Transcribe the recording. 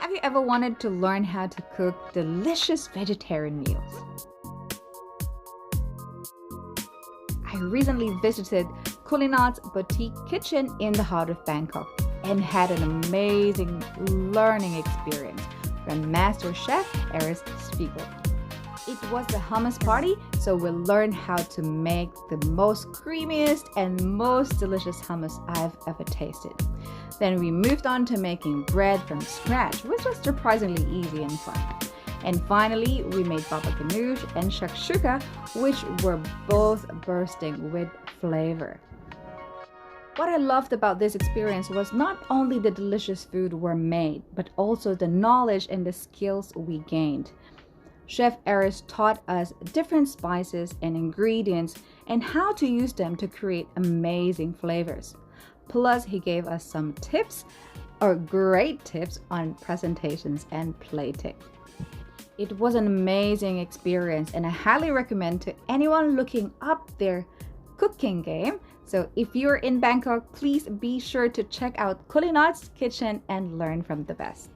Have you ever wanted to learn how to cook delicious vegetarian meals? I recently visited Culinartz Boutique Kitchen in the heart of Bangkok and had an amazing learning experience from Master Chef Eris Spiegel. It was the hummus party, so we learned how to make the most creamiest and most delicious hummus I've ever tasted. Then we moved on to making bread from scratch, which was surprisingly easy and fun. And finally, we made baba ganoush and shakshuka, which were both bursting with flavor. What I loved about this experience was not only the delicious food were made, but also the knowledge and the skills we gained. Chef Eris taught us different spices and ingredients and how to use them to create amazing flavors. Plus, he gave us some tips, or great tips, on presentations and plating. It was an amazing experience and I highly recommend to anyone looking up their cooking game. So if you're in Bangkok, please be sure to check out Culinartz Kitchen and learn from the best.